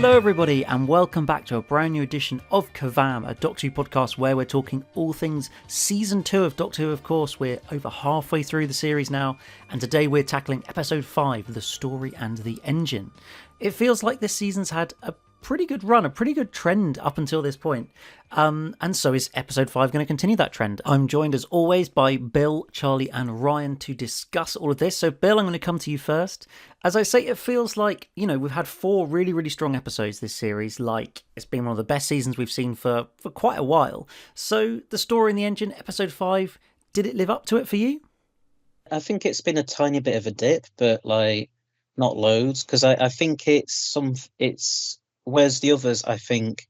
Hello everybody and welcome back to a brand new edition of KerVAM, a Doctor Who podcast where we're talking all things Season 2 of Doctor Who, of course. We're over halfway through the series now, and today we're tackling Episode 5, The Story and the Engine. It feels like this season's had a pretty good run, a pretty good trend up until this point. And so is Episode 5 going to continue that trend? I'm joined as always by Bill, Charlie and Ryan to discuss all of this. So Bill, I'm going to come to you first. As I say, it feels like, we've had 4 really, really strong episodes this series. Like, it's been one of the best seasons we've seen for quite a while. So the Story and the Engine, Episode 5, did it live up to it for you? I think it's been a tiny bit of a dip, but not loads, because I think it's whereas the others, I think,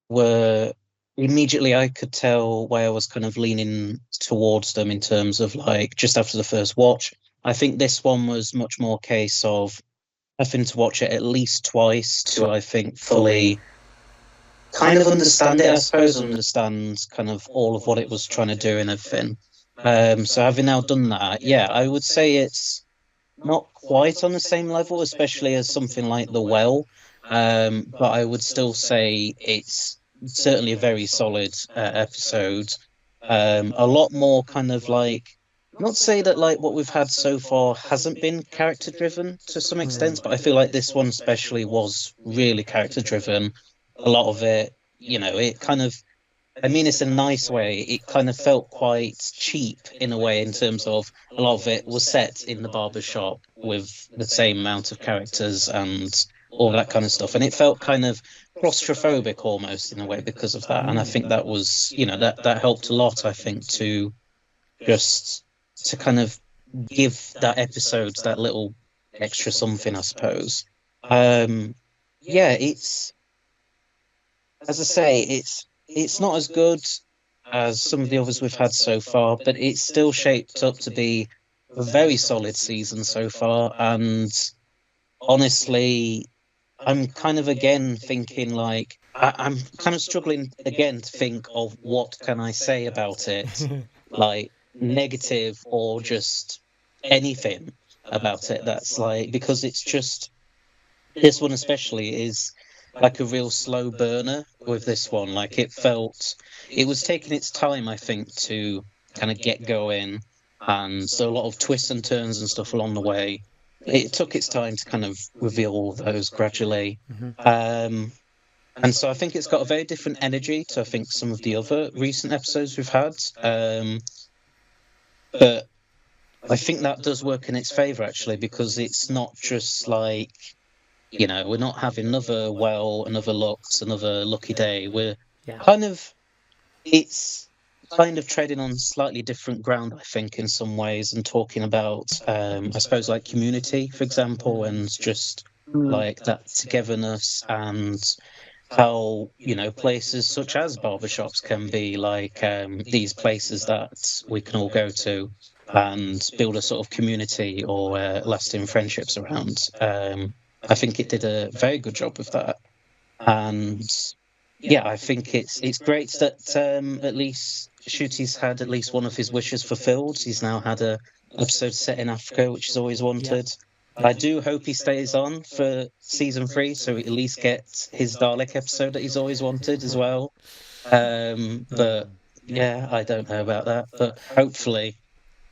were immediately I could tell where I was kind of leaning towards them in terms of just after the first watch. I think this one was much more a case of having to watch it at least twice to, I think, fully kind of understand it, I suppose, understand kind of all of what it was trying to do and everything. So having now done that, yeah, I would say it's not quite on the same level, especially as something like The Well. But I would still say it's certainly a very solid episode. A lot more kind of not to say that what we've had so far hasn't been character driven to some extent, but I feel like this one especially was really character driven. A lot of it, it kind of, I mean, it's a nice way. It kind of felt quite cheap in a way in terms of a lot of it was set in the barber shop with the same amount of characters and all that kind of stuff. And it felt kind of claustrophobic almost in a way because of that. And I think that was, that helped a lot, I think, to kind of give that episode that little extra something, I suppose. It's, as I say, it's not as good as some of the others we've had so far, but it's still shaped up to be a very solid season so far. And honestly, I'm kind of again thinking I'm kind of struggling again to think of what can I say about it, negative or just anything about it that's because it's just, this one especially is a real slow burner with this one. It was taking its time, I think, to kind of get going, and so a lot of twists and turns and stuff along the way. It took its time to kind of reveal all those gradually. And so I think it's got a very different energy to, I think, some of the other recent episodes we've had. But I think that does work in its favour, actually, because it's not just we're not having another another Lux, another Lucky Day. It's kind of treading on slightly different ground, I think, in some ways, and talking about, I suppose, community, for example, and just that togetherness and how, places such as barbershops can be these places that we can all go to and build a sort of community or lasting friendships around. I think it did a very good job of that. And yeah, I think it's great that at least Ncuti's had at least one of his wishes fulfilled. He's now had an episode set in Africa, which he's always wanted. I do hope he stays on for season 3, so we at least get his Dalek episode that he's always wanted as well. But yeah, I don't know about that. But hopefully,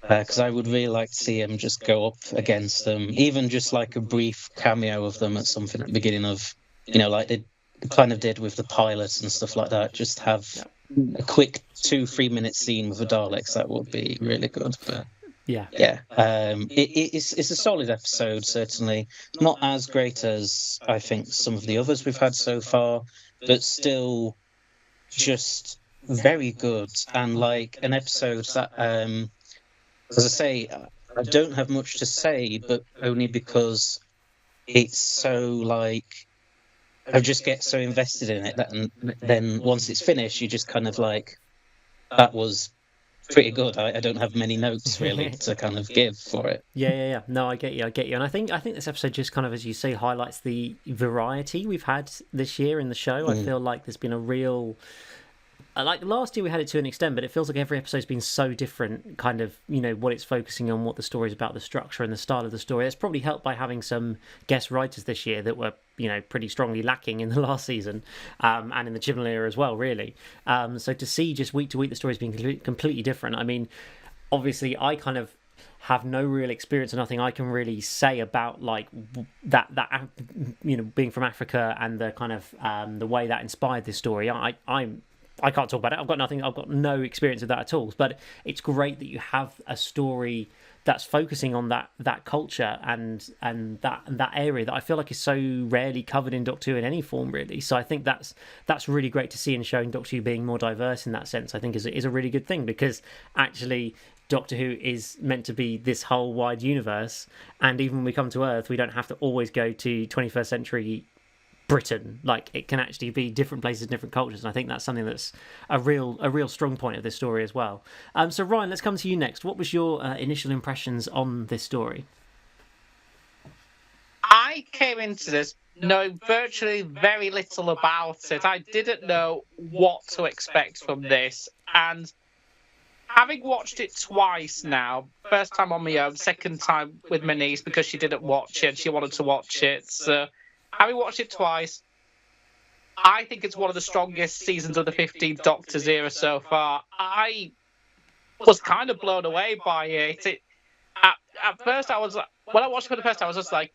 because I would really like to see him just go up against them, even just a brief cameo of them at something at the beginning of, like they kind of did with the pilots and stuff like that. Just have a quick 2-3 minute scene with the Daleks. That would be really good. But it's a solid episode, certainly not as great as I think some of the others we've had so far, but still just very good. And an episode that, as I say, I don't have much to say, but only because it's so I just get so invested in it that, and then once it's finished, you just kind of that was pretty good. I don't have many notes really to kind of give for it. Yeah. No, I get you. And I think this episode just kind of, as you say, highlights the variety we've had this year in the show. I feel like there's been a real like last year we had it to an extent, but it feels like every episode's been so different, kind of, you know, what it's focusing on, what the story's about, the structure and the style of the story. It's probably helped by having some guest writers this year that were pretty strongly lacking in the last season, and in the Chibnall era as well, really. So to see just week to week the stories being completely different. I mean, obviously, I kind of have no real experience or nothing I can really say about like that being from Africa and the kind of the way that inspired this story. I can't talk about it. I've got no experience of that at all. But it's great that you have a story that's focusing on that culture and that area that I feel like is so rarely covered in Doctor Who in any form, really. So I think that's really great to see, and showing Doctor Who being more diverse in that sense, I think is a really good thing, because actually Doctor Who is meant to be this whole wide universe, and even when we come to Earth, we don't have to always go to 21st century Britain. Like, it can actually be different places, different cultures, and I think that's something that's a real strong point of this story as well. So Ryan, let's come to you next. What was your initial impressions on this story? I came into this knowing virtually very little about it. I didn't know what to expect from this, and having watched it twice now, first time on my own, second time with my niece because she didn't watch it, she wanted to watch it. So having watched it twice, I think it's one of the strongest seasons of the 15th Doctor's era so far. I was kind of blown away by it. At first, when I watched it for the first time, I was just like,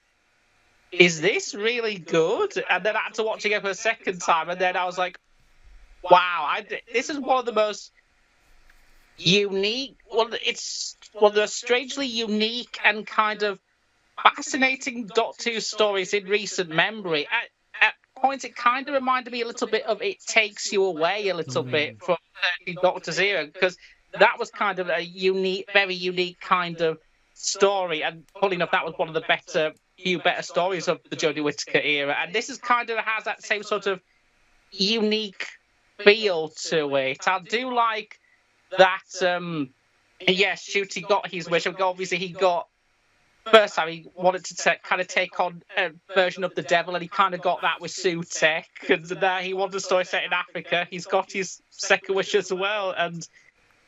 is this really good? And then I had to watch it again for a second time, and then I was like, wow, this is one of the most unique, it's one of the strangely unique and kind of fascinating Doctor Who stories in recent memory. At points, it kind of reminded me a little bit of It Takes You Away a little bit from the Doctor's era, because that was kind of a very unique kind of story. And funny enough, that was one of the few better stories of the Jodie Whittaker era. And this is kind of has that same sort of unique feel to it. I do like that, yes, Ncuti got his wish. Obviously, he got, first time he wanted to kind of take on a version of the devil, and he kind of got that with Sutek, and he wanted a story set in Africa. He's got his second wish as well, and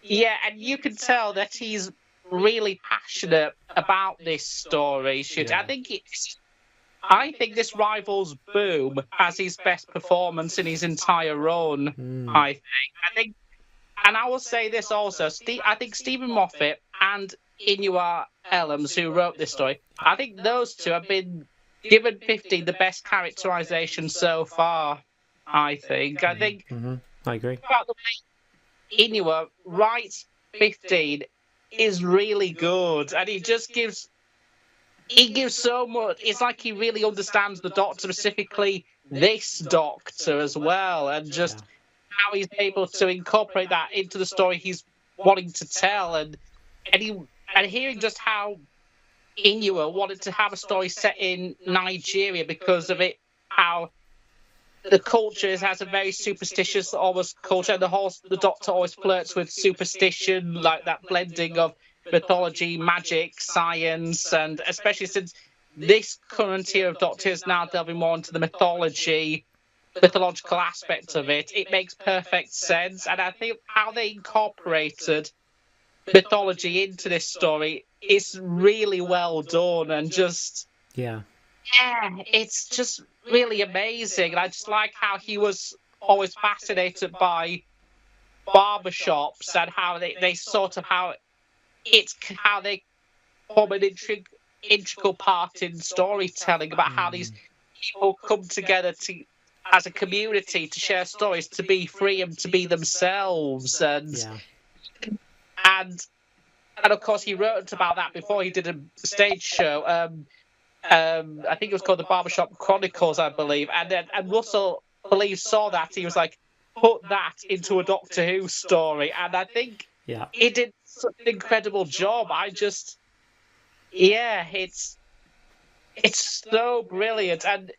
yeah, and you can tell that he's really passionate about this story. Yeah. I think this rivals Boom as his best performance in his entire run. I think. And I will say this also, I think Stephen Moffat and Inua Ellams, who wrote this story, I think those two have been given 15 the best characterization so far, I think. I think... I agree. About the way Inua writes 15 is really good, and he gives so much. It's like he really understands the Doctor, specifically this Doctor as well, and just... Yeah. How he's able to incorporate that into the story he's wanting to tell, and hearing just how Inua wanted to have a story set in Nigeria because of it, how the culture has a very superstitious almost culture, and the Doctor always flirts with superstition, like that blending of mythology, magic, science, and especially since this current era of Doctor is now delving more into the mythological aspect of it, it makes perfect sense. And I think how they incorporated mythology into this story is really well done, and just it's just really amazing. And I just like how he was always fascinated by barbershops and how they sort of how they form an integral part in storytelling about how these people come together as a community to share stories, to be free and to be themselves, and of course he wrote about that before he did a stage show. I think it was called the Barbershop Chronicles, I believe, and Russell saw that, he was like, put that into a Doctor Who story, and I think he did such an incredible job. It's so brilliant. And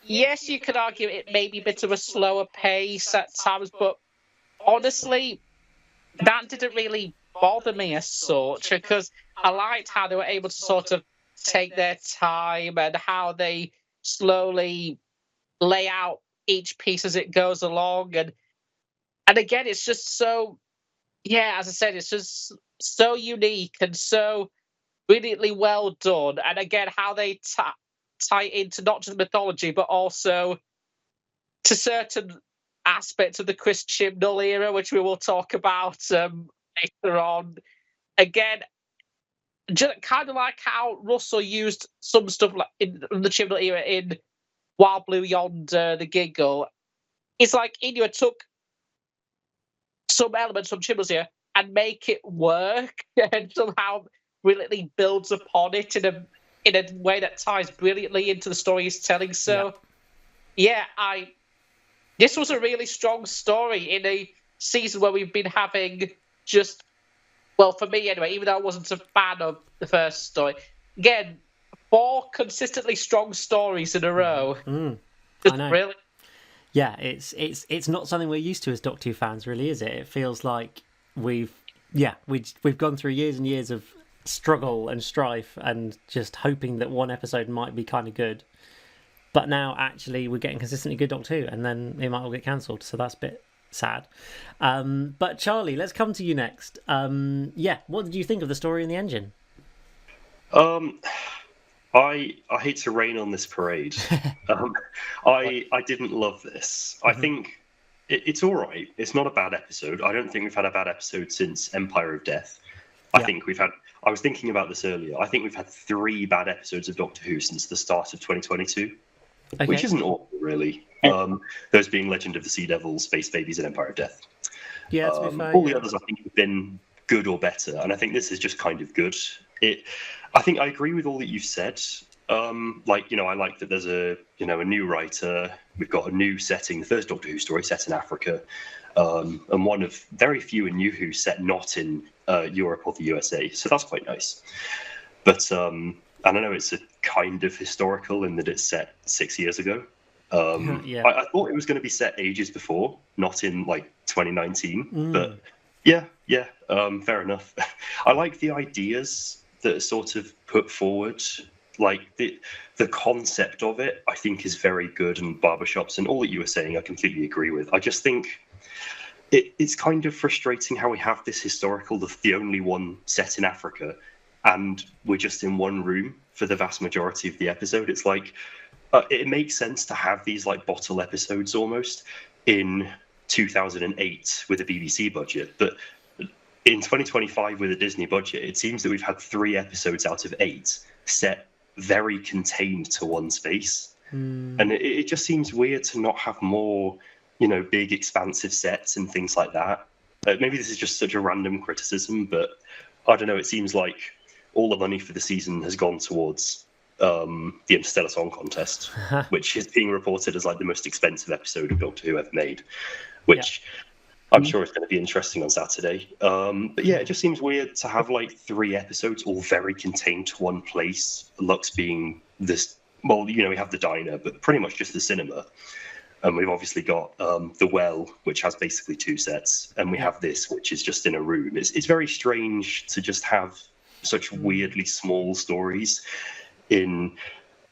yes, you could argue it may be a bit of a slower pace at times, but honestly, that didn't really bother me as such, because I liked how they were able to sort of take their time and how they slowly lay out each piece as it goes along. And again, it's just so, as I said, it's just so unique and so brilliantly well done. And again, how they tie into not just mythology, but also to certain aspects of the Chris Chibnall era, which we will talk about later on. Again, just kind of like how Russell used some stuff like in the Chibnall era in Wild Blue Yonder, The Giggle. It's like Inua took some elements from Chibnall's era and make it work, and somehow brilliantly builds upon it in a way that ties brilliantly into the story he's telling. So, this was a really strong story in a season where we've been having just, well, for me anyway, even though I wasn't a fan of the first story, again, 4 consistently strong stories in a row. I know. Really. Yeah, it's not something we're used to as Doctor Who fans, really, is it? It feels like we've gone through years and years of struggle and strife and just hoping that one episode might be kind of good. But now, actually, we're getting consistently good Doctor Who, and then it might all get cancelled, so that's a bit sad. But Charlie, let's come to you next. What did you think of the story in the engine? I hate to rain on this parade. I didn't love this. I think it's all right. It's not a bad episode. I don't think we've had a bad episode since Empire of Death. I think we've had... I was thinking about this earlier. I think we've had 3 bad episodes of Doctor Who since the start of 2022, which isn't awful, really. Those being Legend of the Sea Devils, Space Babies, and Empire of Death. Yeah, to be fair, all the others, I think, have been good or better, and I think this is just kind of good. I think I agree with all that you've said. I like that there's a new writer. We've got a new setting. The first Doctor Who story set in Africa, and one of very few in New Who set not in Europe or the USA. So that's quite nice. But and I know it's a kind of historical in that it's set 6 years ago. I thought it was going to be set ages before, not in like 2019. But fair enough. I like the ideas that are sort of put forward. Like the concept of it, I think, is very good, and barbershops and all that you were saying, I completely agree with. I just think it's kind of frustrating how we have this historical, the only one set in Africa, and we're just in one room for the vast majority of the episode. It's like it makes sense to have these like bottle episodes almost in 2008 with a BBC budget, but in 2025 with a Disney budget, it seems that we've had 3 episodes out of 8 set very contained to one space. And it just seems weird to not have more, big expansive sets and things like that. Maybe this is just such a random criticism, but I don't know, it seems like all the money for the season has gone towards the Interstellar Song Contest, which is being reported as like the most expensive episode of Doctor Who ever made, which I'm sure it's going to be interesting on Saturday. But yeah, it just seems weird to have like 3 episodes all very contained to one place. Lux being this, well, we have the diner, but pretty much just the cinema. And we've obviously got the well, which has basically 2 sets, and we have this, which is just in a room. It's very strange to just have such weirdly small stories in,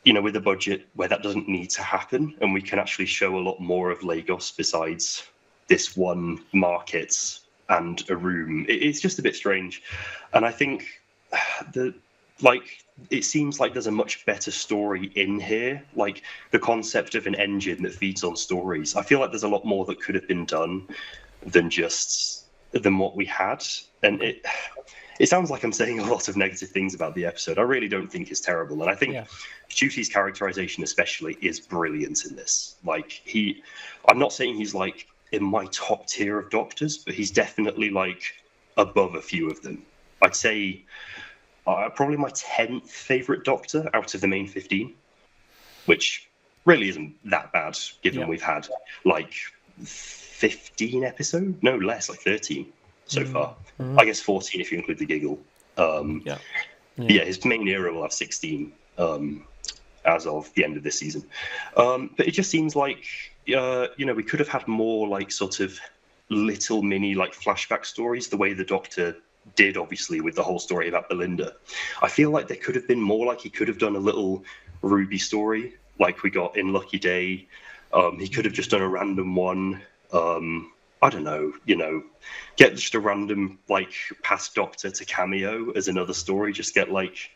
with a budget where that doesn't need to happen, and we can actually show a lot more of Lagos besides this one market and a room. It's just a bit strange, and I think it seems like there's a much better story in here, like the concept of an engine that feeds on stories. I feel like there's a lot more that could have been done than what we had, and it sounds like I'm saying a lot of negative things about the episode. I really don't think it's terrible, and I think Ncuti's characterization especially is brilliant in this. Like I'm not saying he's like in my top tier of doctors, but he's definitely like above a few of them. I'd say probably my 10th favorite doctor out of the main 15, which really isn't that bad given we've had like 15 episodes, no less, like 13 so far. I guess 14 if you include the giggle. His main era will have 16 as of the end of this season. But it just seems like we could have had more like sort of little mini like flashback stories, the way the Doctor did, obviously, with the whole story about Belinda. I feel like there could have been more, like he could have done a little Ruby story like we got in Lucky Day. He could have just done a random one. I don't know, get just a random like past Doctor to cameo as another story. Just get like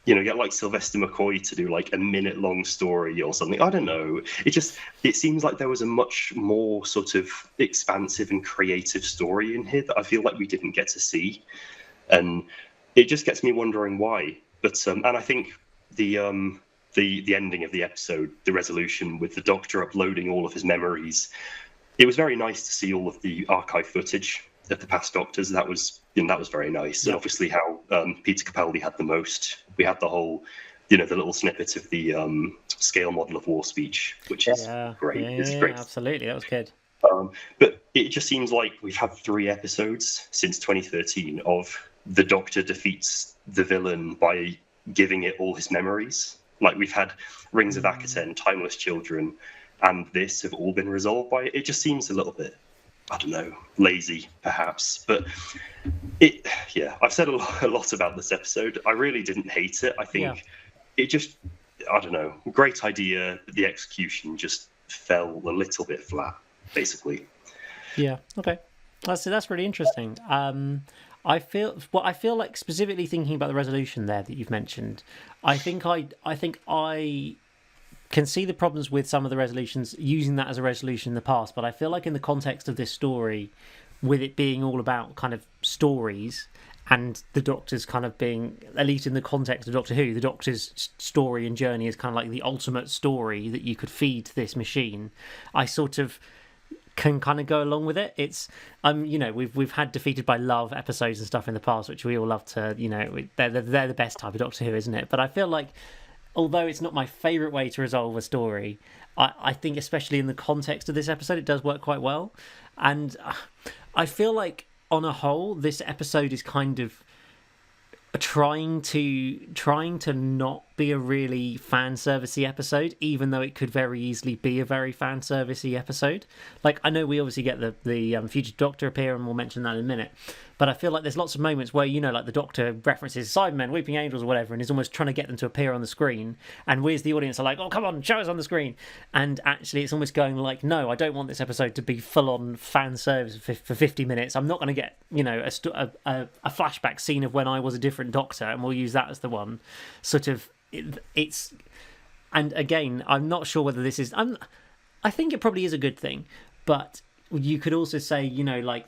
get like Sylvester McCoy to do like a minute-long story or something. I don't know. It seems like there was a much more sort of expansive and creative story in here that I feel like we didn't get to see, and it just gets me wondering why. But and I think the ending of the episode, the resolution with the Doctor uploading all of his memories, it was very nice to see all of the archive footage of the past Doctors. That was very nice. And obviously how Peter Capaldi had the most. We had the whole, the little snippet of the scale model of war speech, which is great. It's great. Absolutely, that was good. But it just seems like we've had 3 episodes since 2013 of the Doctor defeats the villain by giving it all his memories. Like, we've had Rings of Akaten, Timeless Children, and this have all been resolved by it. It just seems a little bit, I don't know, lazy, perhaps. But I've said a lot about this episode. I really didn't hate it. I think it just, I don't know, great idea, but the execution just fell a little bit flat, basically. Yeah, okay. That's really interesting. I feel like, specifically thinking about the resolution there that you've mentioned, I think I can see the problems with some of the resolutions using that as a resolution in the past, but I feel like in the context of this story, with it being all about kind of stories and the Doctor's kind of being, at least in the context of Doctor Who, the Doctor's story and journey is kind of like the ultimate story that you could feed this machine. I sort of can kind of go along with it. It's we've had Defeated by Love episodes and stuff in the past, which we all love to, they're the best type of Doctor Who, isn't it? But I feel like, although it's not my favourite way to resolve a story, I think especially in the context of this episode, it does work quite well. And I feel like, on a whole, this episode is kind of trying to not be a really fan servicey episode, even though it could very easily be a very fan servicey episode. Like, I know we obviously get the Fugitive Doctor appear, and we'll mention that in a minute, but I feel like there's lots of moments where, like the Doctor references Cybermen, Weeping Angels or whatever, and is almost trying to get them to appear on the screen, and we as the audience are like, oh, come on, show us on the screen. And actually it's almost going like, no, I don't want this episode to be full-on fan service for 50 minutes. I'm not going to get, a flashback scene of when I was a different Doctor, and we'll use that as the one. Sort of, it's... And again, I'm not sure whether this is... I think it probably is a good thing, but you could also say, like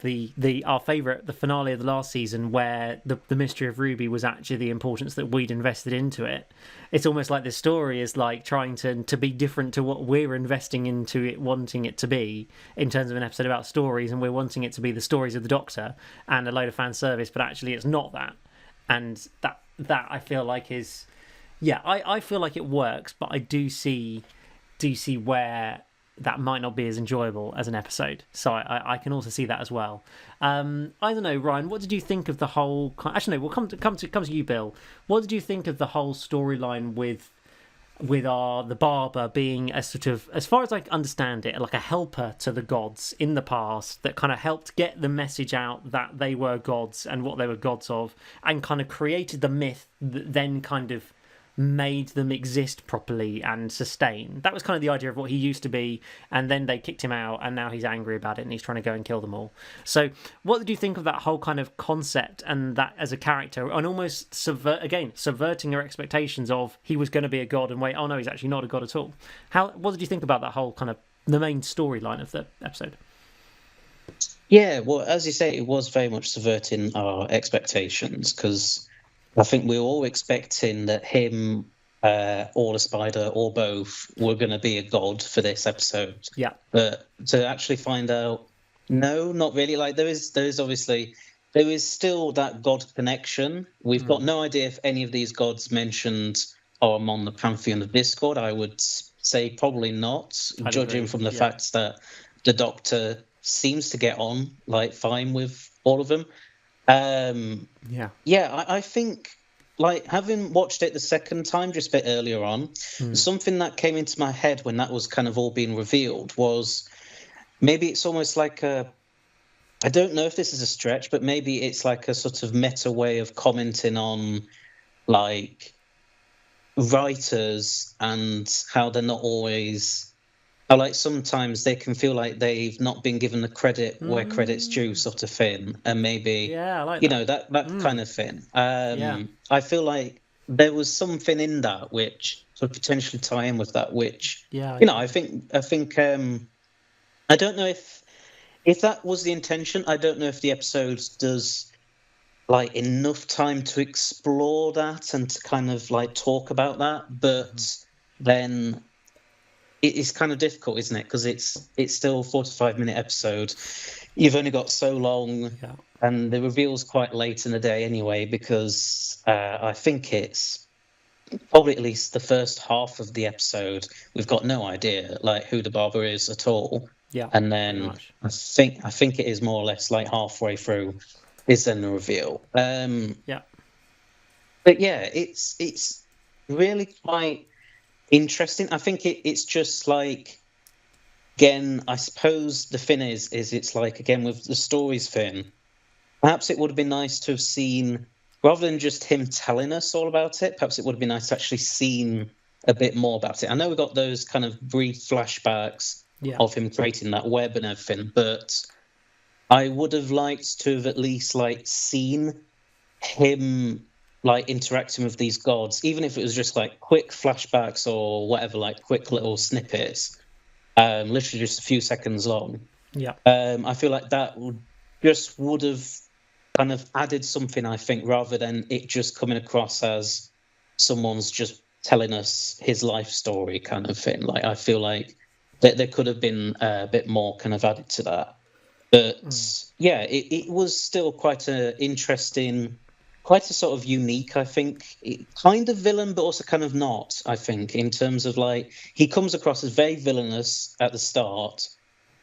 our favourite, the finale of the last season, where the mystery of Ruby was actually the importance that we'd invested into it. It's almost like this story is like trying to be different to what we're investing into it, wanting it to be, in terms of an episode about stories, and we're wanting it to be the stories of the Doctor and a load of fan service, but actually it's not that. And that I feel like is... Yeah, I feel like it works, but I do see where that might not be as enjoyable as an episode. So I can also see that as well. I don't know, Ryan, what did you think of the whole... Actually, no, we'll come to you, Bill. What did you think of the whole storyline with the barber being a sort of, as far as I understand it, like a helper to the gods in the past that kind of helped get the message out that they were gods and what they were gods of, and kind of created the myth that then kind of made them exist properly and sustain. That was kind of the idea of what he used to be, and then they kicked him out, and now he's angry about it and he's trying to go and kill them all. So what did you think of that whole kind of concept and that as a character, and almost subverting your expectations of he was going to be a god, and wait, oh no, he's actually not a god at all? What did you think about that whole kind of the main storyline of the episode? Yeah, well, as you say, it was very much subverting our expectations, because I think we were all expecting that him, or a spider, or both, were going to be a god for this episode. Yeah. But to actually find out, no, not really. Like, there is still that god connection. We've got no idea if any of these gods mentioned are among the pantheon of Discord. I would say probably not, judging from the fact that the Doctor seems to get on like fine with all of them. I think, like, having watched it the second time just a bit earlier on, something that came into my head when that was kind of all being revealed was maybe it's almost like I don't know if this is a stretch, but maybe it's like a sort of meta way of commenting on, like, writers and how they're not always... Like, sometimes they can feel like they've not been given the credit where credit's due, sort of thing, and maybe I like that. that kind of thing. I feel like there was something in that which could potentially tie in with that, which Yeah, I think I don't know if that was the intention. I don't know if the episode does like enough time to explore that and to kind of like talk about that, but then it's kind of difficult, isn't it? Because it's still a 45-minute episode. You've only got so long, Yeah. and the reveal's quite late in the day anyway. Because I think it's probably at least the first half of the episode we've got no idea like who the barber is at all. Yeah, And pretty then much. I think it is more or less like halfway through is then the reveal. Yeah. But yeah, it's really quite interesting. I think it's just like, again, I suppose the thing is it's like, again, with the stories thing, perhaps it would have been nice to have seen, rather than just him telling us all about it, perhaps it would have been nice to actually seen a bit more about it. I know we got those kind of brief flashbacks of him creating that web and everything, but I would have liked to have at least like seen him like interacting with these gods, even if it was just like quick flashbacks or whatever, like quick little snippets, literally just a few seconds long. Yeah. I feel like that would have kind of added something, I think, rather than it just coming across as someone's just telling us his life story kind of thing. Like, I feel like there could have been a bit more kind of added to that. But yeah, it was still quite an interesting, quite a sort of unique, I think, kind of villain, but also kind of not, I think, in terms of like, he comes across as very villainous at the start,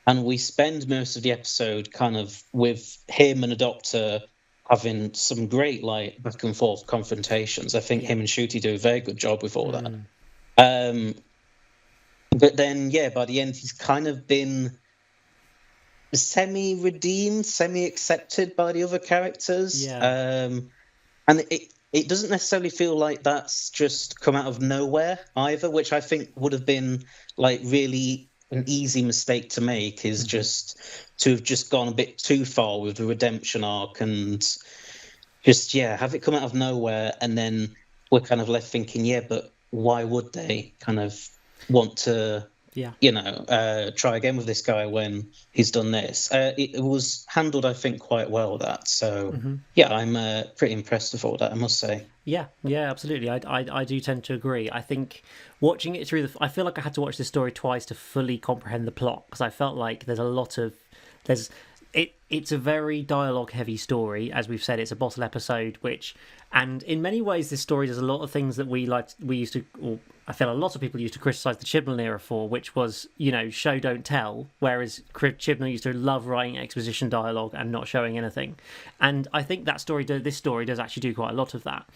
and we spend most of the episode kind of with him and the Doctor having some great like back and forth confrontations. I think him and Ncuti do a very good job with all that. But then, yeah, by the end, he's kind of been semi-redeemed, semi-accepted by the other characters. And it doesn't necessarily feel like that's just come out of nowhere either, which I think would have been like really an easy mistake to make, is just to have just gone a bit too far with the redemption arc and just, yeah, have it come out of nowhere. And then we're kind of left thinking, yeah, but why would they kind of want to, try again with this guy when he's done this? It was handled, I think, quite well, that. So, yeah, I'm pretty impressed with all that, I must say. Yeah, absolutely. I do tend to agree. I think watching it through I feel like I had to watch this story twice to fully comprehend the plot, because I felt like it's a very dialogue heavy story. As we've said, it's a bottle episode, and in many ways this story does a lot of things that I feel a lot of people used to criticise the Chibnall era for, which was, show don't tell, whereas Chibnall used to love writing exposition dialogue and not showing anything. And I think this story does actually do quite a lot of that.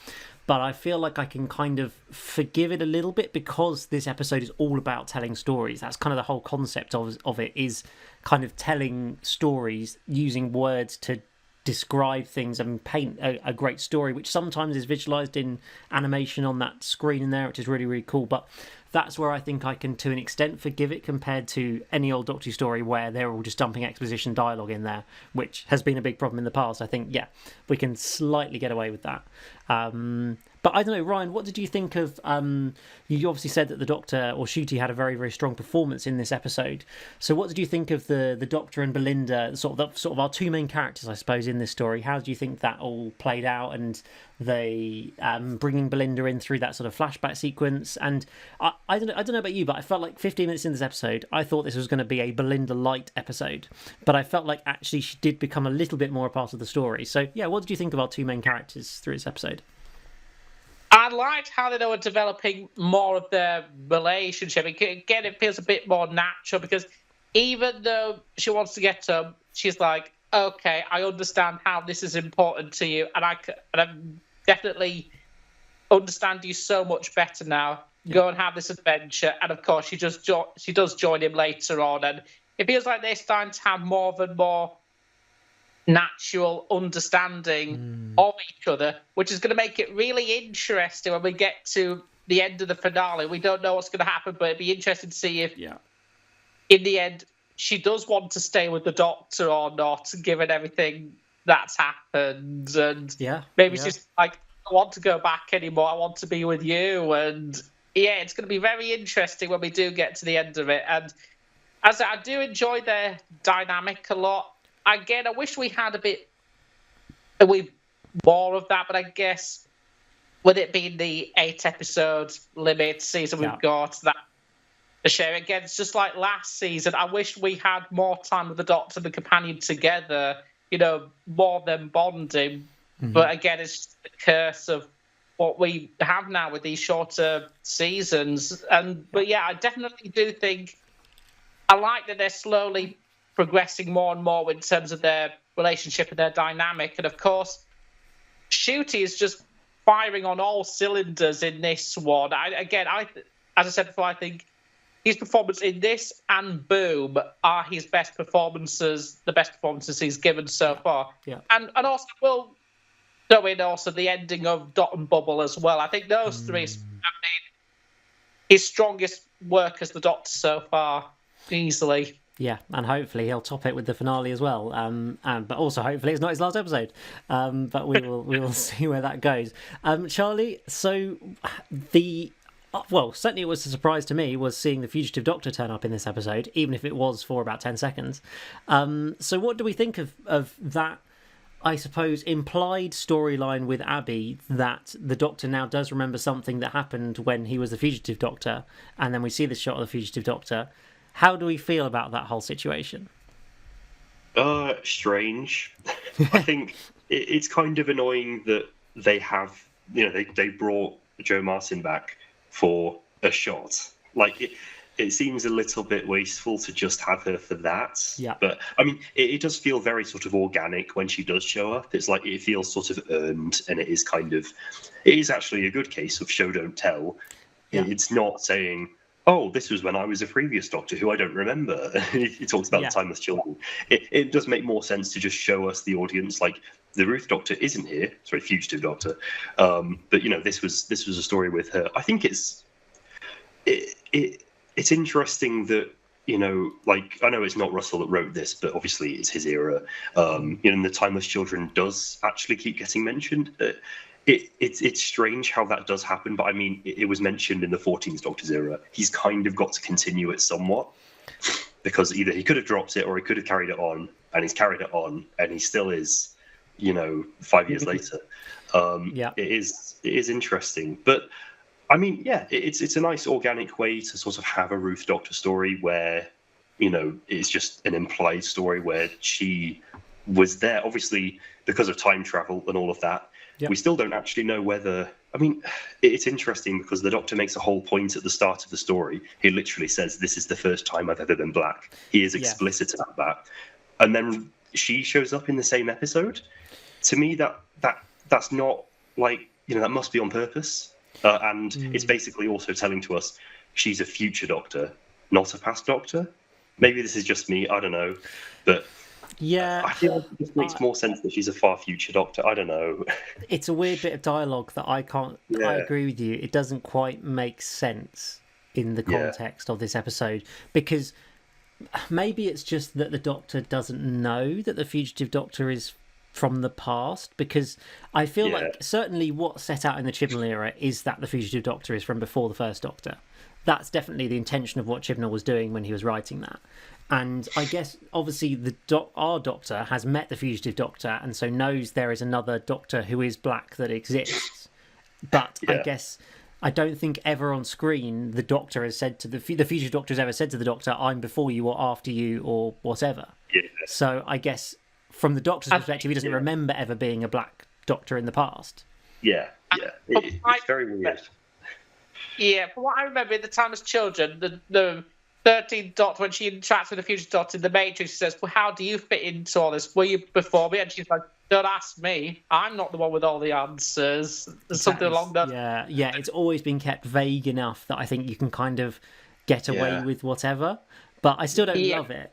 But I feel like I can kind of forgive it a little bit, because this episode is all about telling stories. That's kind of the whole concept of it, is kind of telling stories, using words to describe things and paint a great story, which sometimes is visualized in animation on that screen in there, which is really, really cool. But that's where I think I can, to an extent, forgive it compared to any old Doctor Who story where they're all just dumping exposition dialogue in there, which has been a big problem in the past. I think, yeah, we can slightly get away with that. But I don't know, Ryan, what did you think of... you obviously said that the Doctor, or Ncuti, had a very, very strong performance in this episode. So what did you think of the Doctor and Belinda, sort of our two main characters, I suppose, in this story? How do you think that all played out, and they bringing Belinda in through that sort of flashback sequence? And I don't know about you, but I felt like 15 minutes in this episode, I thought this was going to be a Belinda light episode, but I felt like actually she did become a little bit more a part of the story. So yeah, what did you think of our two main characters through this episode? I liked how they were developing more of their relationship. Again, it feels a bit more natural, because even though she wants to get him, she's like, okay, I understand how this is important to you, and I definitely understand you so much better now. Yeah. Go and have this adventure. And of course, she does join him later on, and it feels like they're starting to have more and more natural understanding of each other, which is going to make it really interesting when we get to the end of the finale. We don't know what's going to happen, but it'd be interesting to see if, in the end, she does want to stay with the Doctor or not, given everything that's happened. And maybe she's like, want to go back anymore. I want to be with you. And yeah, it's going to be very interesting when we do get to the end of it. And as I do enjoy their dynamic a lot. Again, I wish we had a bit more of that, but I guess with it being the 8-episode limit season we've got, that the share again, it's just like last season. I wish we had more time with the Doctor and the companion together, more than bonding. Mm-hmm. But again, it's just the curse of what we have now with these shorter seasons. But yeah, I definitely do think I like that they're slowly progressing more and more in terms of their relationship and their dynamic. And of course, Ncuti is just firing on all cylinders in this one. As I said before, I think his performance in this and Boom are his best performances, the best performances he's given so far. Yeah. And also we'll throw in also the ending of Dot and Bubble as well. I think those three have been his strongest work as the Doctor so far, easily. Yeah, and hopefully he'll top it with the finale as well. But also hopefully it's not his last episode. But we will see where that goes. Charlie, so certainly it was a surprise to me was seeing the Fugitive Doctor turn up in this episode, even if it was for about 10 seconds. So what do we think of that, I suppose, implied storyline with Abby, that the Doctor now does remember something that happened when he was the Fugitive Doctor, and then we see the shot of the Fugitive Doctor. How do we feel about that whole situation? Strange. I think it's kind of annoying that they have, they brought Joe Martin back for a shot. Like, it seems a little bit wasteful to just have her for that. Yeah. But, I mean, it does feel very sort of organic when she does show up. It's like, it feels sort of earned, and it is actually a good case of show don't tell. Yeah. It's not saying, oh, this was when I was a previous Doctor who I don't remember. He talks about the timeless children. It does make more sense to just show us, the audience, like, the Ruth Doctor isn't here. Sorry, Fugitive Doctor. But this was a story with her. I think it's interesting that, like, I know it's not Russell that wrote this, but obviously it's his era. And the timeless children does actually keep getting mentioned. It's strange how that does happen, but I mean, it was mentioned in the 14th Doctor's era. He's kind of got to continue it somewhat, because either he could have dropped it or he could have carried it on, and he's carried it on, and he still is, 5 years later. It is interesting, but I mean, it's a nice organic way to sort of have a Ruth Doctor story where, it's just an implied story where she was there, obviously because of time travel and all of that. Yep. We still don't actually know whether... I mean, it's interesting because the Doctor makes a whole point at the start of the story. He literally says, this is the first time I've ever been black. He is explicit about that. And then she shows up in the same episode. To me, that's not, like, that must be on purpose. And it's basically also telling to us she's a future Doctor, not a past Doctor. Maybe this is just me, I don't know. But... yeah, I feel like it just makes more sense that she's a far future Doctor. I don't know. It's a weird bit of dialogue that I can't... Yeah. I agree with you. It doesn't quite make sense in the context of this episode, because maybe it's just that the Doctor doesn't know that the Fugitive Doctor is from the past, because I feel like certainly what's set out in the Chibnall era is that the Fugitive Doctor is from before the first Doctor. That's definitely the intention of what Chibnall was doing when he was writing that. And I guess, obviously, our Doctor has met the Fugitive Doctor, and so knows there is another Doctor who is black that exists. But I guess I don't think ever on screen the Doctor has said to the Fugitive Doctor has ever said to the Doctor, "I'm before you or after you" or whatever. Yeah. So I guess from the Doctor's perspective, he doesn't remember ever being a black Doctor in the past. Yeah. It's very weird. Yeah, from what I remember in the Time as Children, the 13th Doctor, when she interacts with the Fugitive Doctor in the Matrix, she says, well, how do you fit into all this? Were you before me? And she's like, don't ask me. I'm not the one with all the answers. Something along that. Yeah, it's always been kept vague enough that I think you can kind of get away with whatever. But I still don't love it.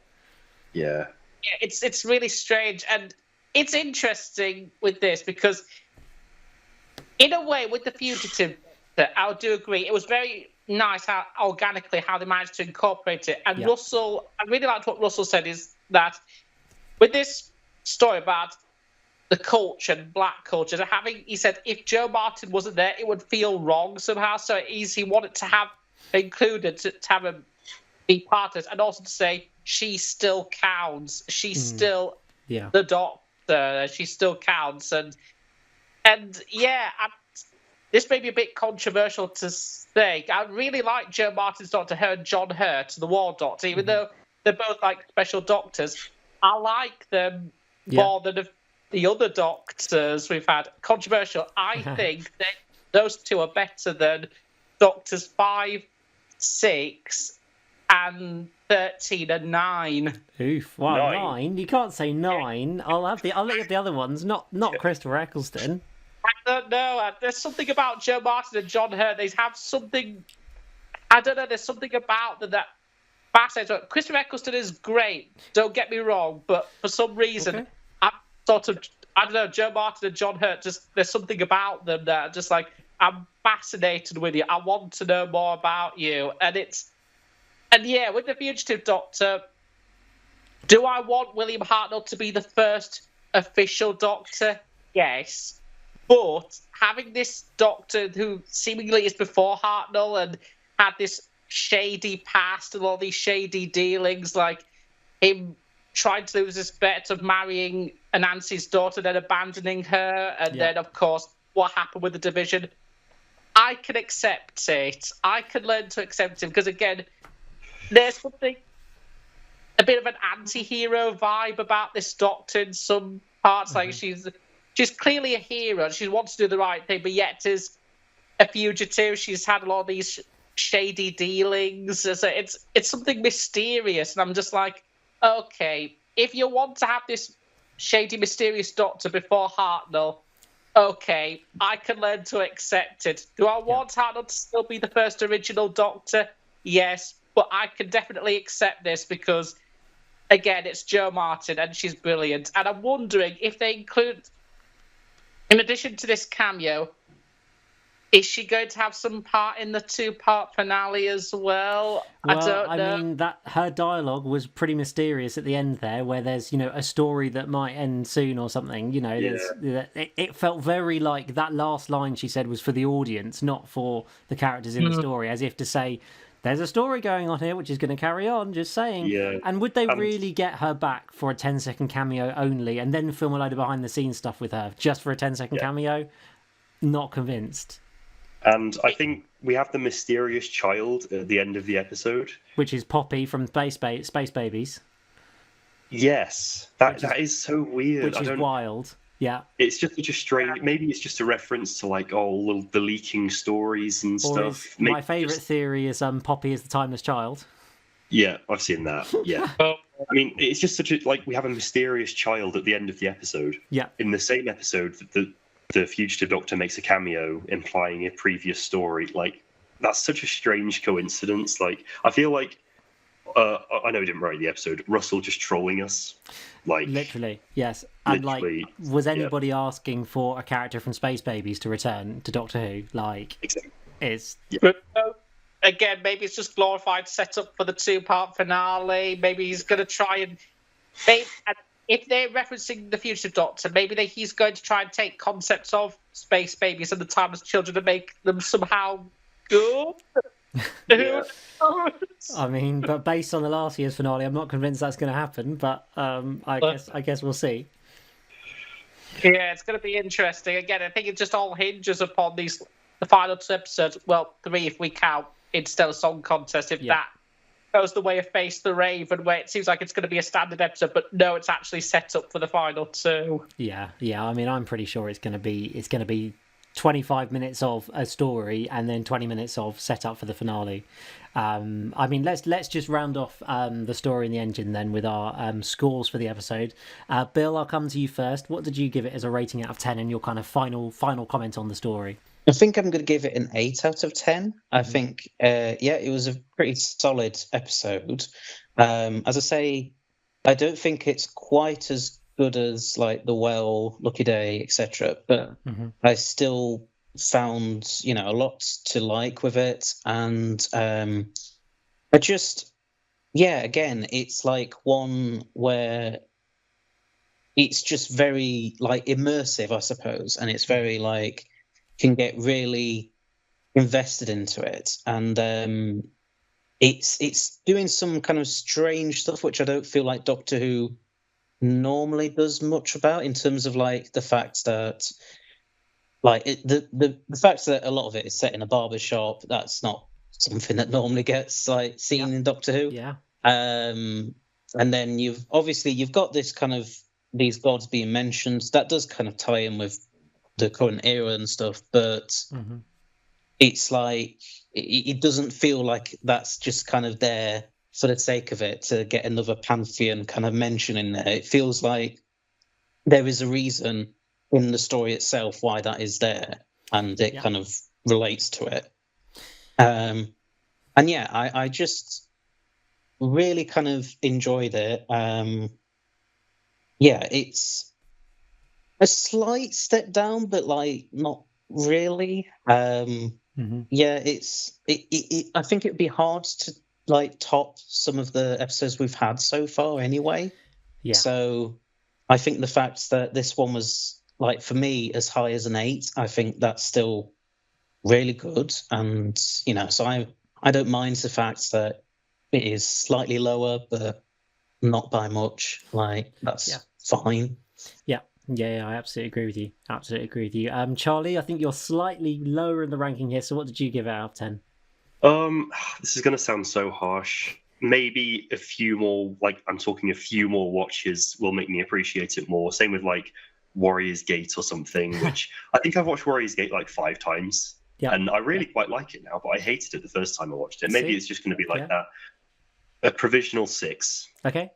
Yeah. Yeah, it's really strange. And it's interesting with this because, in a way, with the Fugitive, I do agree. It was very nice how organically how they managed to incorporate it. And Russell, I really liked what Russell said, is that with this story about the culture and black culture. He said if Joe Martin wasn't there, it would feel wrong somehow. So he wanted to have included to have him be part of it, and also to say she still counts. She's still the Doctor. She still counts, and yeah. This may be a bit controversial to say. I really like Joe Martin's Doctor, her and John Hurt, the War Doctor, even though they're both like special doctors. I like them more than the other doctors we've had. Controversial. I think that those two are better than Doctors 5, 6, and 13 and 9. Oof! Wow, 9. You can't say 9. I'll let you have the other ones. Not Christopher Eccleston. I don't know. There's something about Joe Martin and John Hurt. They have something. I don't know. There's something about them that fascinates me. Christopher Eccleston is great. Don't get me wrong, but for some reason, I'm sort of. I don't know. Joe Martin and John Hurt. Just there's something about them that just like I'm fascinated with you. I want to know more about you, and yeah, with the Fugitive Doctor, do I want William Hartnell to be the first official Doctor? Yes. But having this Doctor who seemingly is before Hartnell and had this shady past and all these shady dealings, like him trying to lose his bet of marrying Nancy's daughter, then abandoning her, and then, of course, what happened with the division, I can accept it. I can learn to accept it because, again, there's something, a bit of an anti-hero vibe about this Doctor in some parts. Like she's clearly a hero. She wants to do the right thing, but yet is a fugitive. She's had a lot of these shady dealings. So it's something mysterious, and I'm just like, okay, if you want to have this shady, mysterious Doctor before Hartnell, okay, I can learn to accept it. Do I want Hartnell to still be the first original Doctor? Yes, but I can definitely accept this because, again, it's Jo Martin and she's brilliant. And I'm wondering if they include, in addition to this cameo, is she going to have some part in the 2-part finale as well? I don't know. I mean, that her dialogue was pretty mysterious at the end there, where there's, a story that might end soon or something. It felt very like that last line she said was for the audience, not for the characters in the story, as if to say, there's a story going on here which is going to carry on, just saying. Yeah. And would they really get her back for a 10-second cameo only and then film a load of behind-the-scenes stuff with her just for a 10-second cameo? Not convinced. And I think we have the mysterious child at the end of the episode. Which is Poppy from Space Babies. Yes. That is so weird. Which is wild. Yeah. It's just such a strange... Maybe it's just a reference to, like, the leaking stories and stuff. My favourite theory is Poppy is the timeless child. Yeah, I've seen that. Yeah. I mean, it's just such a... Like, we have a mysterious child at the end of the episode. Yeah. In the same episode that the Fugitive Doctor makes a cameo implying a previous story. Like, that's such a strange coincidence. Like, I feel like... I know we didn't write the episode. Russell just trolling us. Like, literally, yes. And was anybody asking for a character from Space Babies to return to Doctor Who? Like, exactly. But again, maybe it's just glorified setup for the 2-part finale. Maybe he's going to try and if they're referencing the Fugitive Doctor, maybe he's going to try and take concepts of Space Babies and the Timeless Children and make them somehow good. I mean, but based on the last year's finale, I'm not convinced that's going to happen. But I guess we'll see. Yeah, it's going to be interesting. Again, I think it just all hinges upon the final 2 episodes. Well, 3 if we count Interstellar Song Contest. If that goes the way of Face the Raven, where it seems like it's going to be a standard episode, but no, it's actually set up for the final 2. Yeah. I mean, I'm pretty sure it's going to be 25 minutes of a story and then 20 minutes of setup for the finale. I mean, let's just round off the story in the engine then with our scores for the episode. Bill, I'll come to you first. What did you give it as a rating out of 10 and your kind of final comment on the story? I think I'm going to give it an 8 out of 10. I think, it was a pretty solid episode. As I say, I don't think it's quite as good as like The Well, Lucky Day, etc. But I still found, a lot to like with it. And I just, again, it's like one where it's just very like immersive, I suppose, and it's very like can get really invested into it, and it's doing some kind of strange stuff which I don't feel like Doctor Who normally does much about, in terms of like the fact that like the fact that a lot of it is set in a barber shop. That's not something that normally gets like seen in Doctor Who. Yeah. And then you've got this kind of these gods being mentioned. That does kind of tie in with the current era and stuff, but it's like it doesn't feel like that's just kind of there for the sake of it to get another pantheon kind of mention in there. It feels like there is a reason in the story itself why that is there, and it kind of relates to it. And yeah, I just really kind of enjoyed it. Yeah, it's a slight step down, but like not really. Yeah, I think it'd be hard to like top some of the episodes we've had so far anyway. Yeah. So I think the fact that this one was like, for me, as high as an 8, I think that's still really good. And so I don't mind the fact that it is slightly lower, but not by much. Like, that's fine. Yeah, I absolutely agree with you. Charlie, I think you're slightly lower in the ranking here, so what did you give it out of 10? This is going to sound so harsh. Maybe a few more, like I'm talking a few more watches will make me appreciate it more. Same with like Warriors Gate or something, which I think I've watched Warriors Gate like 5 times. Yeah. And I really quite like it now, but I hated it the first time I watched it. Maybe it's just going to be like that. A provisional 6. Okay.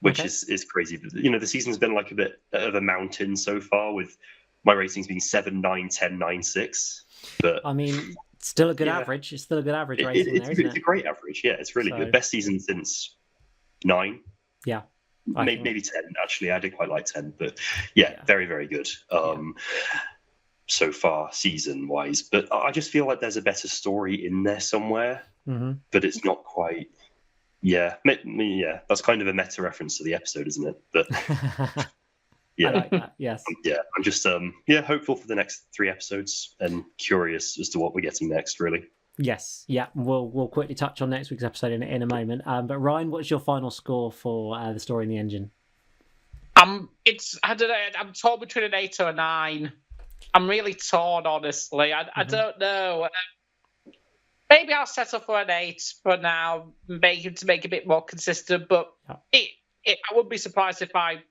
Which is crazy. But, the season's been like a bit of a mountain so far, with my ratings being 7, 9, 10, 9, 6. But I mean, still a good average. It's still a good average rating there, isn't it? It's a great average. Yeah, it's really good. Best season since 9. Yeah. Maybe 10, actually. I did quite like 10. But yeah. Very, very good. So far, season-wise. But I just feel like there's a better story in there somewhere. But it's not quite... Yeah, that's kind of a meta reference to the episode, isn't it? But yeah, I like that. Yes. I'm just hopeful for the next 3 episodes and curious as to what we're getting next. Really. Yes. Yeah. We'll quickly touch on next week's episode in a moment. But Ryan, what's your final score for the story in the engine? I don't know. I'm torn between an 8 or a 9. I'm really torn, honestly. I don't know. Maybe I'll settle for an 8 for now, to make it a bit more consistent. But I wouldn't be surprised if I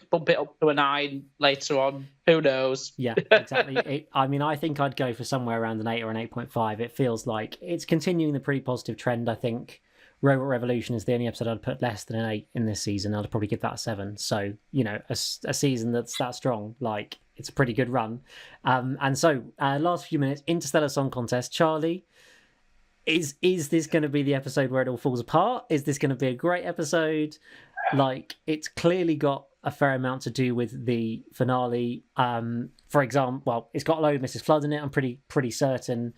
bump it up to a 9 later on. Who knows? Yeah, exactly. I think I'd go for somewhere around an 8 or an 8.5. It feels like it's continuing the pretty positive trend. I think Robot Revolution is the only episode I'd put less than an 8 in this season. I'd probably give that a 7. So, a season that's that strong, like, it's a pretty good run. And so, last few minutes, Interstellar Song Contest. Charlie, is this going to be the episode where it all falls apart? Is this going to be a great episode? Like, it's clearly got a fair amount to do with the finale. For example, it's got a load of Mrs. Flood in it. I'm pretty certain.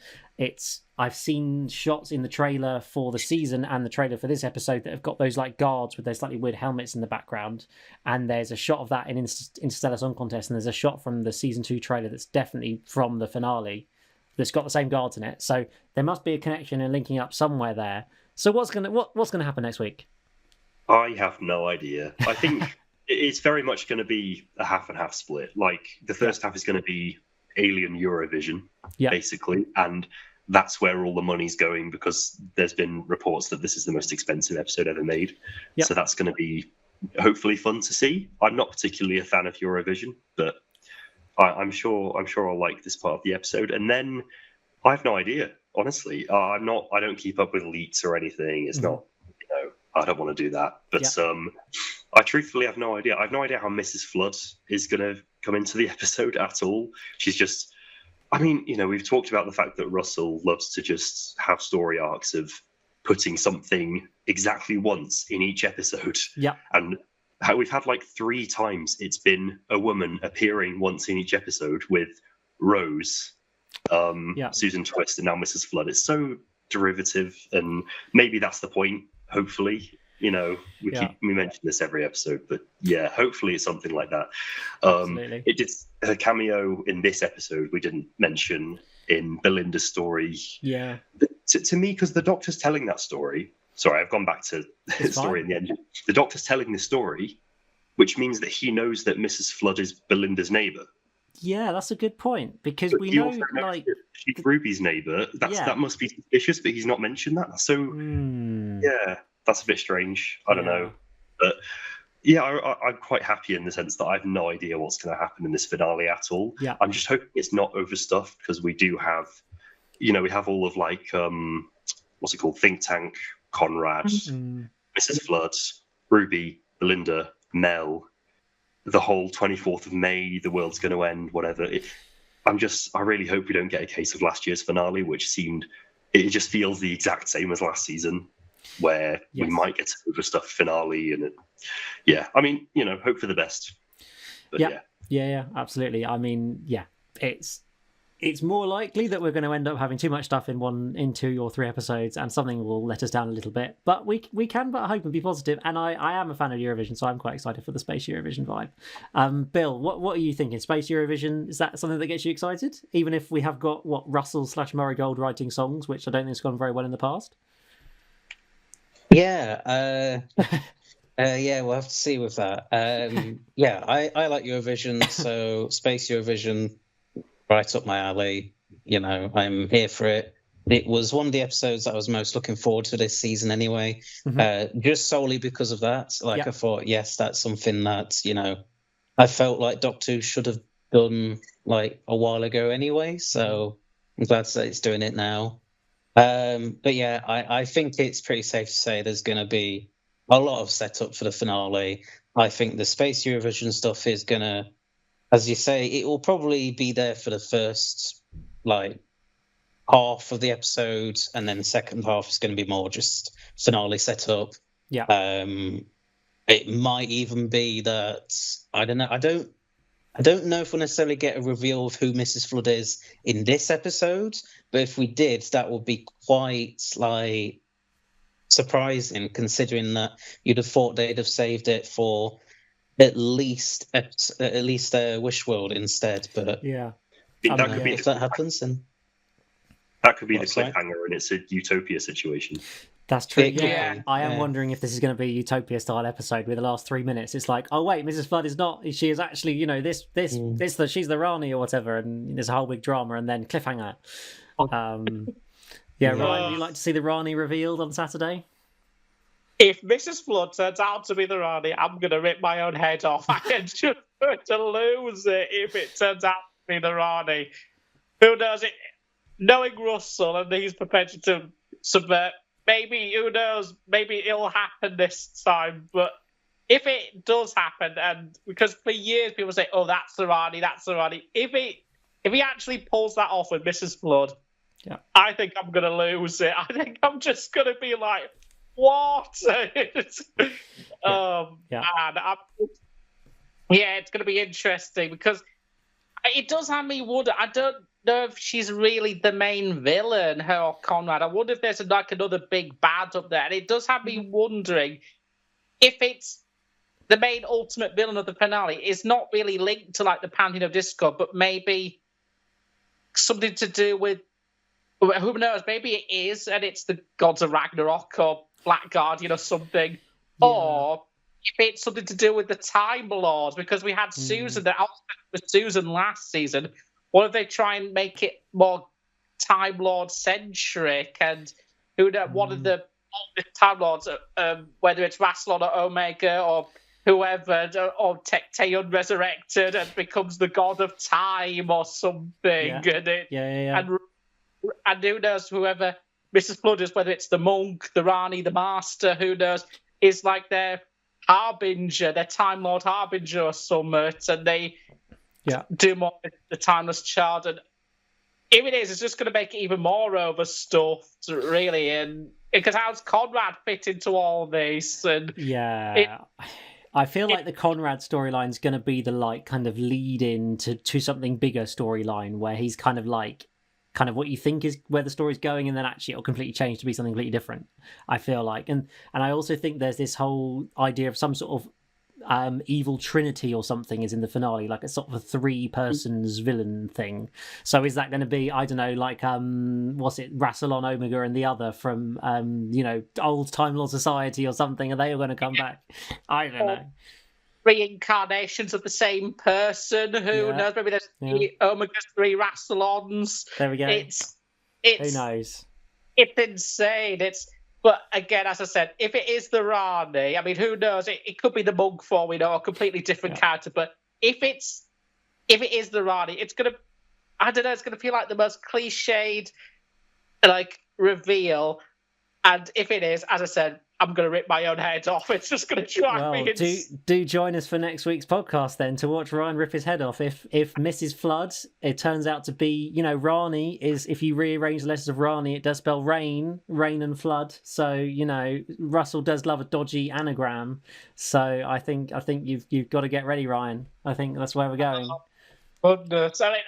I've seen shots in the trailer for the season and the trailer for this episode that have got those like guards with those slightly weird helmets in the background. And there's a shot of that in Interstellar Song Contest, and there's a shot from the season 2 trailer that's definitely from the finale, that's got the same guards in it. So there must be a connection and linking up somewhere there. So what's gonna happen next week? I have no idea. I think it's very much going to be a half and half split. Like, the first half is going to be Alien Eurovision, basically, and that's where all the money's going, because there's been reports that this is the most expensive episode ever made. So that's going to be hopefully fun to see. I'm not particularly a fan of Eurovision, but I'm sure I'll like this part of the episode. And then I have no idea, honestly. I don't keep up with leaks or anything. It's not, I don't want to do that. But I truthfully have no idea. I have no idea how Mrs. Flood is going to come into the episode at all. She's just, we've talked about the fact that Russell loves to just have story arcs of putting something exactly once in each episode. Yeah. And we've had like 3 times it's been a woman appearing once in each episode, with Rose, Susan Twist, and now Mrs. Flood. It's so derivative, and maybe that's the point, hopefully. You know, we mention this every episode, but yeah, hopefully it's something like that. Absolutely. It did her cameo in this episode. We didn't mention in Belinda's story. Yeah. To me, because the Doctor's telling that story. Sorry, I've gone back to the story in the engine. The Doctor's telling the story, which means that he knows that Mrs. Flood is Belinda's neighbour. Yeah, that's a good point, because we he know, also knows like, that she's Ruby's neighbour. That must be suspicious, but he's not mentioned that. So yeah, that's a bit strange. I don't know, but yeah, I'm quite happy in the sense that I have no idea what's going to happen in this finale at all. Yeah, I'm just hoping it's not overstuffed, because we do have, you know, we have all of like what's it called, Think Tank, Conrad, Mrs. Flood, Ruby, Belinda, Mel. The whole 24th of May, the world's going to end, whatever. I really hope we don't get a case of last year's finale, which it just feels the exact same as last season, where we might get an overstuffed finale. And I mean, you know, hope for the best. But yeah, absolutely. I mean, it's more likely that we're going to end up having too much stuff in 2 or 3 episodes, and something will let us down a little bit. But we can but hope and be positive. And I am a fan of Eurovision, so I'm quite excited for the Space Eurovision vibe. Bill, what are you thinking? Space Eurovision, is that something that gets you excited? Even if we have got Russell/Murray Gold writing songs, which I don't think has gone very well in the past. Yeah, we'll have to see with that. I like Eurovision, so Space Eurovision, right up my alley. You know, I'm here for it. It was one of the episodes that I was most looking forward to this season anyway, just solely because of that. Like, I thought, yes, that's something that, you know, I felt like Doctor Who should have done like a while ago anyway. So I'm glad that it's doing it now. But yeah, I think it's pretty safe to say there's going to be a lot of setup for the finale. I think the Space Eurovision stuff is going to, as you say, it will probably be there for the first, like, half of the episode, and then the second half is going to be more just finale setup. Yeah. It might even be that, I don't know. I don't know if we'll necessarily get a reveal of who Mrs. Flood is in this episode, but if we did, that would be quite, like, surprising, considering that you'd have thought they'd have saved it for at least Wish World instead. But if that happens, then that could be the cliffhanger, and it's a Utopia situation. That's true. Yeah. I am wondering if this is going to be a Utopia style episode where the last 3 minutes it's like, oh wait, Mrs. Flood is not. She is actually, you know, she's the Rani or whatever, and there's a whole big drama, and then cliffhanger. Ryan, would you like to see the Rani revealed on Saturday? If Mrs. Flood turns out to be the Rani, I'm going to rip my own head off. I am just going to lose it if it turns out to be the Rani. Who knows? Knowing Russell and his propensity to subvert, maybe, who knows, maybe it'll happen this time. But if it does happen, and because for years people say, oh, that's the Rani, if he actually pulls that off with Mrs. Flood, I think I'm going to lose it. I think I'm just going to be like, what? It's going to be interesting, because it does have me wonder. I don't know if she's really the main villain, her or Conrad. I wonder if there's like another big bad up there. And it does have me wondering if it's the main ultimate villain of the finale is not really linked to like the Pantheon of Discord, but maybe something to do with, who knows, maybe it is, and it's the gods of Ragnarok or Black Guardian or something. Yeah. Or if it's something to do with the Time Lords, because we had Susan, with Susan last season. What if they try and make it more Time Lord centric? And one of the Time Lords, whether it's Rassilon or Omega or whoever, or Tecteun resurrected and becomes the god of time or something. And who knows, whoever Mrs. Flood is, whether it's the monk, the Rani, the master, who knows, is like their harbinger, their Time Lord harbinger or something, and they do more with the Timeless Child. And if it is, it's just going to make it even more overstuffed, really. And because how's Conrad fit into all this? And I feel like the Conrad storyline is going to be the like kind of lead in to something bigger storyline, where he's kind of kind of what you think is where the story's going, and then actually it'll completely change to be something completely different, I feel like. And I also think there's this whole idea of some sort of evil trinity or something is in the finale, like a sort of a 3-persons villain thing. So is that going to be, I don't know, like what's it, Rassilon, Omega and the other from old Time Lord Society or something? Are they all going to come back? I don't know. Reincarnations of the same person, who knows? Maybe there's 3 Omegas, 3 Rassilons. There we go. It's who knows? It's insane. But again, as I said, if it is the Rani, I mean, who knows? It could be the monk form, a completely different character. But if it is the Rani, it's gonna, I don't know, it's gonna feel like the most cliched like reveal. And if it is, as I said, I'm going to rip my own head off. It's just going to drive me insane. Do join us for next week's podcast then to watch Ryan rip his head off. If Mrs. Flood, it turns out to be, Rani is, if you rearrange the letters of Rani, it does spell rain and flood. So, Russell does love a dodgy anagram. So I think you've got to get ready, Ryan. I think that's where we're going. Goodness. I mean,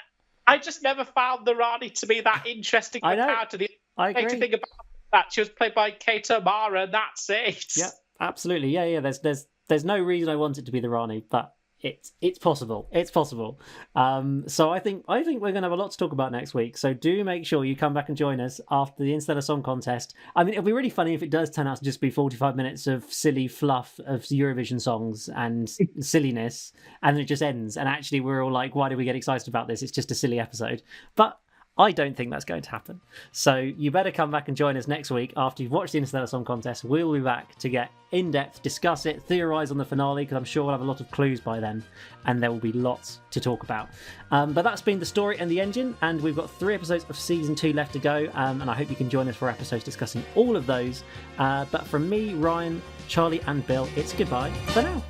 I just never found the Rani to be that interesting. I know. Character. I agree. Thing about that she was played by Kato Mara, and that's it. Yeah, absolutely. Yeah. There's no reason I want it to be the Rani, but it's possible. It's possible. So I think we're going to have a lot to talk about next week. So do make sure you come back and join us after the Interstellar Song Contest. I mean, it'll be really funny if it does turn out to just be 45 minutes of silly fluff of Eurovision songs and silliness, and then it just ends. And actually, we're all like, why do we get excited about this? It's just a silly episode. But I don't think that's going to happen. So you better come back and join us next week after you've watched the Interstellar Song Contest. We'll be back to get in-depth, discuss it, theorise on the finale, because I'm sure we'll have a lot of clues by then, and there will be lots to talk about. But that's been The Story and the Engine, and we've got 3 episodes of Season 2 left to go, and I hope you can join us for episodes discussing all of those. But from me, Ryan, Charlie and Bill, it's goodbye for now.